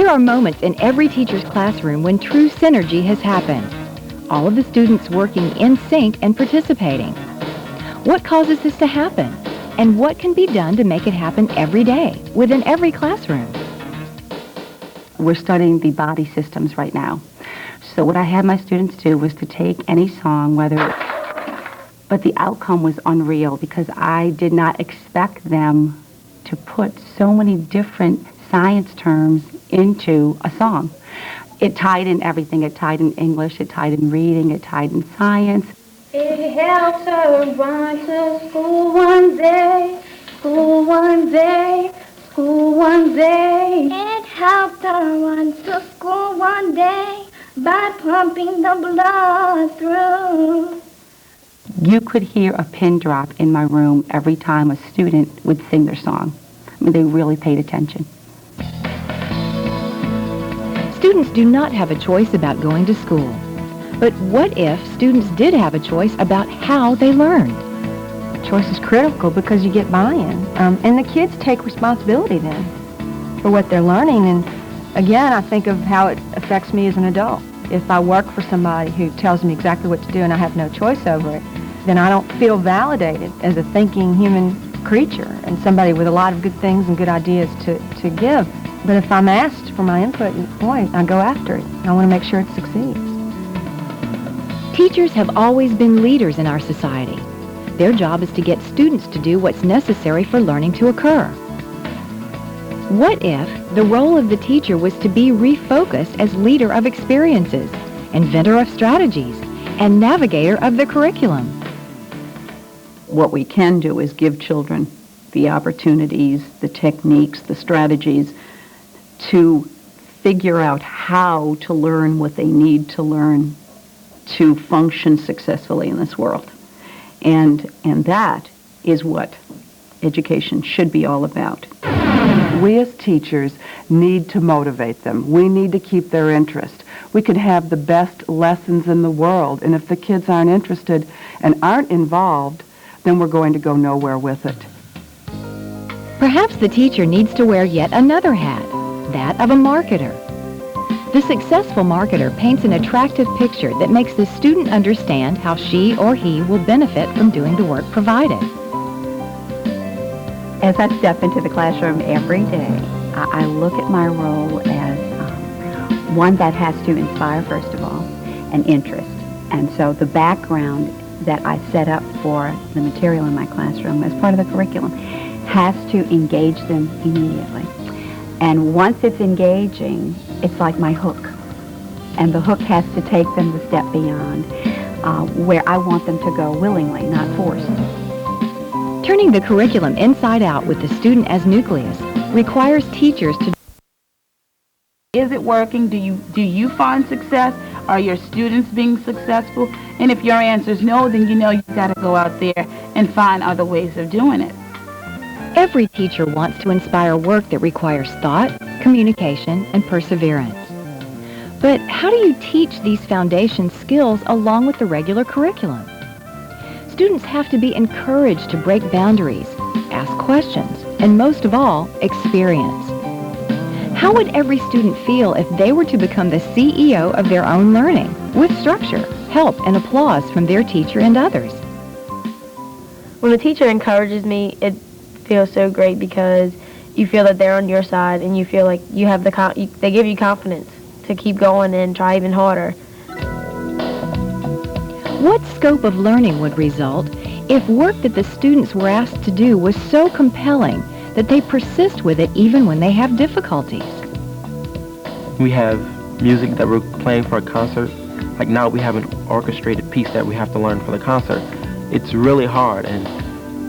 There are moments in every teacher's classroom when true synergy has happened. All of the students working in sync and participating. What causes this to happen? And what can be done to make it happen every day, within every classroom? We're studying the body systems right now. So what I had my students do was to take any song, but the outcome was unreal because I did not expect them to put so many different science terms into a song. It tied in everything. It tied in English, it tied in reading, it tied in science. It helped her run to school one day, school one day, school one day. It helped her run to school one day by pumping the blood through. You could hear a pin drop in my room every time a student would sing their song. I mean, they really paid attention. Students do not have a choice about going to school. But what if students did have a choice about how they learned? Choice is critical because you get buy-in. And the kids take responsibility then for what they're learning. And again, I think of how it affects me as an adult. If I work for somebody who tells me exactly what to do and I have no choice over it, then I don't feel validated as a thinking human creature and somebody with a lot of good things and good ideas to give. But if I'm asked for my input, boy, I go after it. I want to make sure it succeeds. Teachers have always been leaders in our society. Their job is to get students to do what's necessary for learning to occur. What if the role of the teacher was to be refocused as leader of experiences, inventor of strategies, and navigator of the curriculum? What we can do is give children the opportunities, the techniques, the strategies to figure out how to learn what they need to learn to function successfully in this world. And that is what education should be all about. We as teachers need to motivate them. We need to keep their interest. We could have the best lessons in the world, and if the kids aren't interested and aren't involved, then we're going to go nowhere with it. Perhaps the teacher needs to wear yet another hat, that of a marketer. The successful marketer paints an attractive picture that makes the student understand how she or he will benefit from doing the work provided. As I step into the classroom every day, I look at my role as one that has to inspire, first of all, an interest. And so the background that I set up for the material in my classroom as part of the curriculum has to engage them immediately. And once it's engaging, it's like my hook. And the hook has to take them the step beyond where I want them to go willingly, not forced. Turning the curriculum inside out with the student as nucleus requires teachers to... Is it working? Do you find success? Are your students being successful? And if your answer is no, then you know you've got to go out there and find other ways of doing it. Every teacher wants to inspire work that requires thought, communication, and perseverance. But how do you teach these foundation skills along with the regular curriculum? Students have to be encouraged to break boundaries, ask questions, and most of all, experience. How would every student feel if they were to become the CEO of their own learning, with structure, help, and applause from their teacher and others? When a teacher encourages me, it feels so great because you feel that they're on your side and you feel like you have they give you confidence to keep going and try even harder. What scope of learning would result if work that the students were asked to do was so compelling that they persist with it even when they have difficulties? We have music that we're playing for a concert. Like now we have an orchestrated piece that we have to learn for the concert. It's really hard, and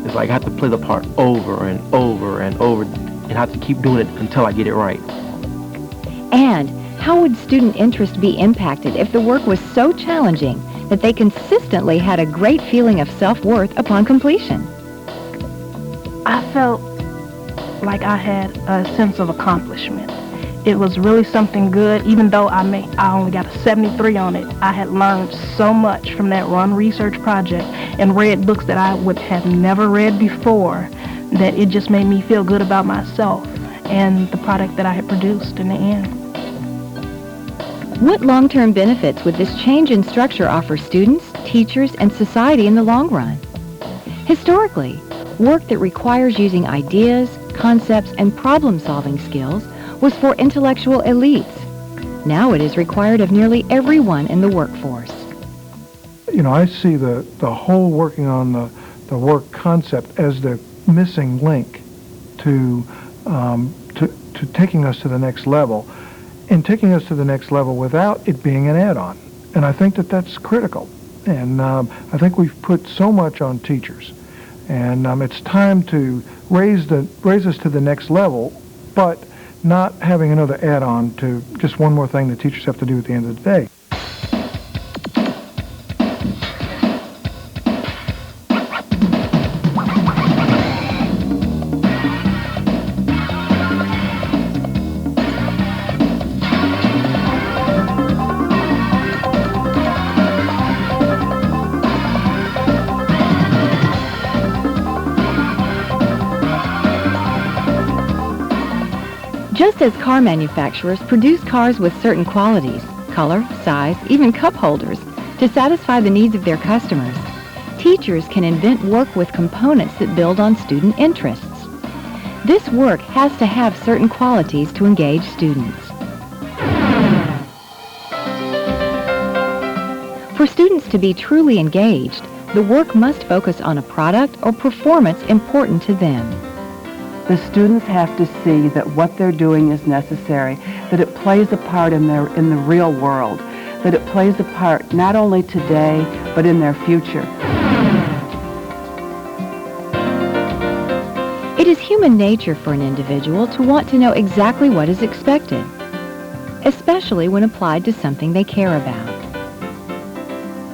it's like I have to play the part over and over and over and have to keep doing it until I get it right. And how would student interest be impacted if the work was so challenging that they consistently had a great feeling of self-worth upon completion? I felt like I had a sense of accomplishment. It was really something good. Even though I only got a 73 on it, I had learned so much from that one research project and read books that I would have never read before, that it just made me feel good about myself and the product that I had produced in the end. What long-term benefits would this change in structure offer students, teachers, and society in the long run? Historically, work that requires using ideas, concepts, and problem-solving skills was for intellectual elites. Now it is required of nearly everyone in the workforce. You know, I see the whole working on the work concept as the missing link to taking us to the next level, and taking us to the next level without it being an add-on. And I think that that's critical. And I think we've put so much on teachers. And it's time to raise us to the next level, but not having another add-on to just one more thing that teachers have to do at the end of the day. Just as car manufacturers produce cars with certain qualities, color, size, even cup holders, to satisfy the needs of their customers, teachers can invent work with components that build on student interests. This work has to have certain qualities to engage students. For students to be truly engaged, the work must focus on a product or performance important to them. The students have to see that what they're doing is necessary, that it plays a part in the real world, that it plays a part not only today, but in their future. It is human nature for an individual to want to know exactly what is expected, especially when applied to something they care about.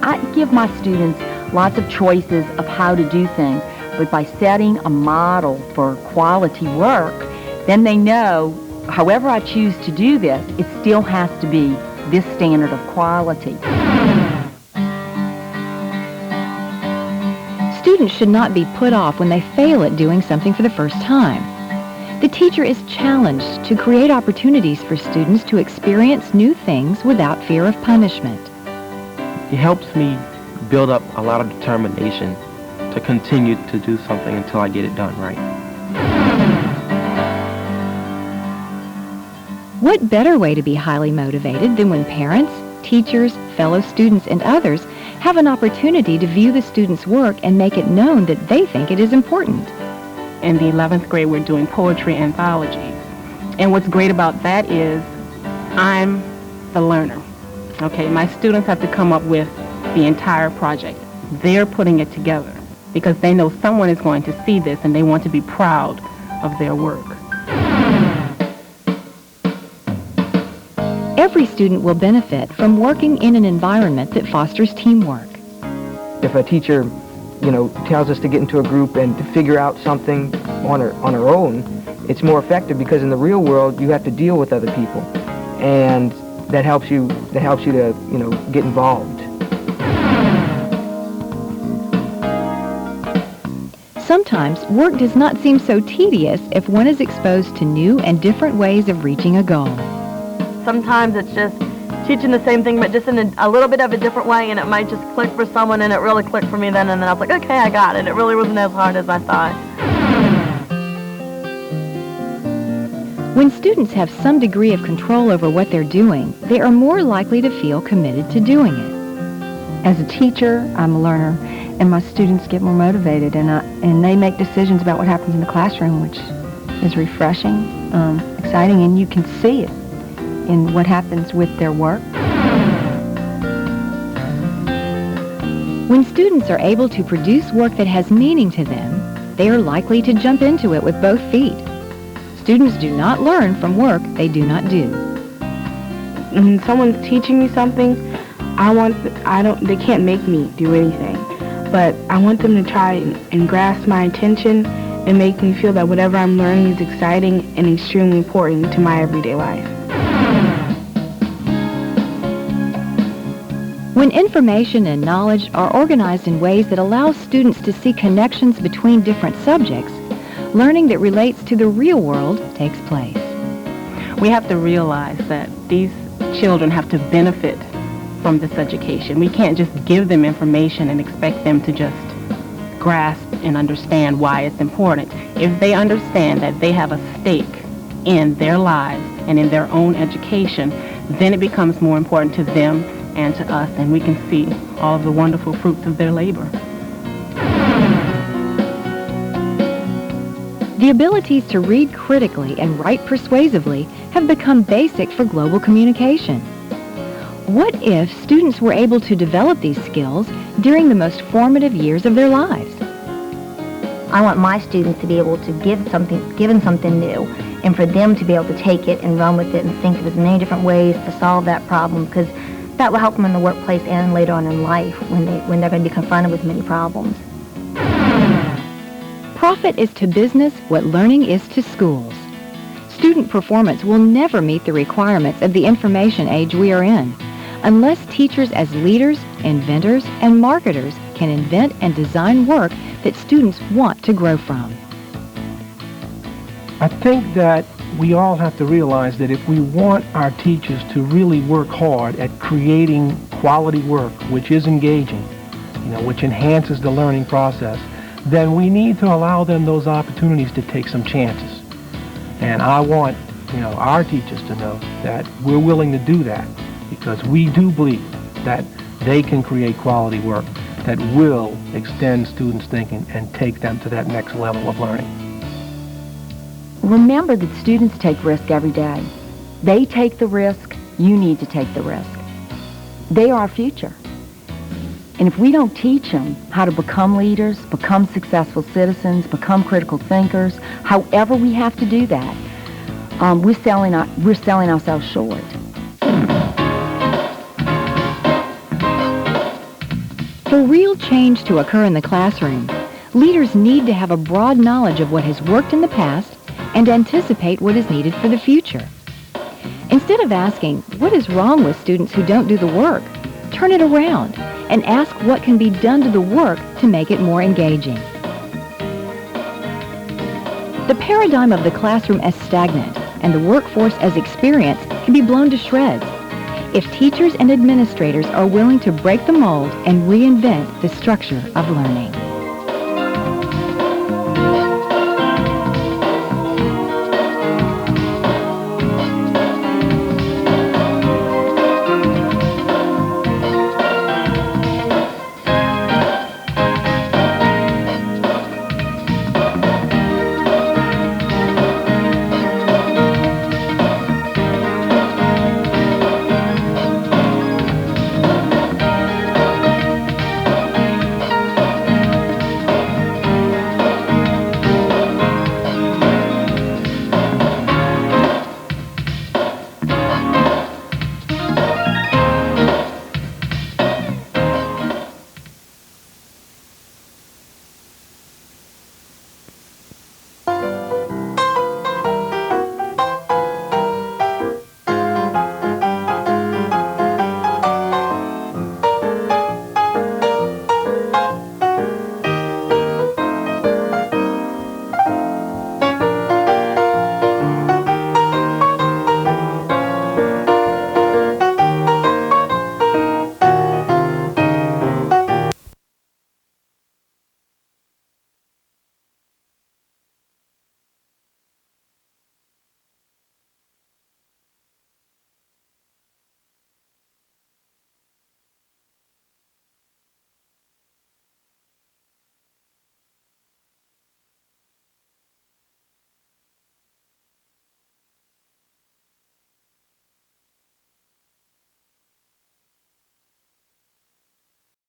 I give my students lots of choices of how to do things, but by setting a model for quality work, then they know, however I choose to do this, it still has to be this standard of quality. Students should not be put off when they fail at doing something for the first time. The teacher is challenged to create opportunities for students to experience new things without fear of punishment. It helps me build up a lot of determination to continue to do something until I get it done right. What better way to be highly motivated than when parents, teachers, fellow students, and others have an opportunity to view the student's work and make it known that they think it is important? In the 11th grade, we're doing poetry anthologies. And what's great about that is I'm the learner. Okay, my students have to come up with the entire project. They're putting it together because they know someone is going to see this and they want to be proud of their work. Every student will benefit from working in an environment that fosters teamwork. If a teacher, tells us to get into a group and to figure out something on our own, it's more effective because in the real world you have to deal with other people, and that helps you to get involved. Sometimes work does not seem so tedious if one is exposed to new and different ways of reaching a goal. Sometimes it's just teaching the same thing but just in a little bit of a different way, and it might just click for someone, and it really clicked for me then, and then I was like, okay, I got it. It really wasn't as hard as I thought. When students have some degree of control over what they're doing, they are more likely to feel committed to doing it. As a teacher, I'm a learner, and my students get more motivated, and they make decisions about what happens in the classroom, which is refreshing, exciting, and you can see it in what happens with their work. When students are able to produce work that has meaning to them, they are likely to jump into it with both feet. Students do not learn from work they do not do. When someone's teaching me something, they can't make me do anything, but I want them to try and grasp my attention and make me feel that whatever I'm learning is exciting and extremely important to my everyday life. When information and knowledge are organized in ways that allow students to see connections between different subjects, learning that relates to the real world takes place. We have to realize that these children have to benefit from this education. We can't just give them information and expect them to just grasp and understand why it's important. If they understand that they have a stake in their lives and in their own education, then it becomes more important to them and to us, and we can see all of the wonderful fruits of their labor. The abilities to read critically and write persuasively have become basic for global communication. What if students were able to develop these skills during the most formative years of their lives? I want my students to be able to give them something new, and for them to be able to take it and run with it and think of as many different ways to solve that problem, because that will help them in the workplace and later on in life when they're going to be confronted with many problems. Profit is to business what learning is to schools. Student performance will never meet the requirements of the information age we are in, unless teachers as leaders, inventors, and marketers can invent and design work that students want to grow from. I think that we all have to realize that if we want our teachers to really work hard at creating quality work, which is engaging, which enhances the learning process, then we need to allow them those opportunities to take some chances. And I want, our teachers to know that we're willing to do that, because we do believe that they can create quality work that will extend students' thinking and take them to that next level of learning. Remember that students take risk every day. They take the risk, you need to take the risk. They are our future. And if we don't teach them how to become leaders, become successful citizens, become critical thinkers, however we have to do that, we're selling ourselves short. For real change to occur in the classroom, leaders need to have a broad knowledge of what has worked in the past and anticipate what is needed for the future. Instead of asking, what is wrong with students who don't do the work, turn it around and ask what can be done to the work to make it more engaging. The paradigm of the classroom as stagnant and the workforce as experienced can be blown to shreds if teachers and administrators are willing to break the mold and reinvent the structure of learning.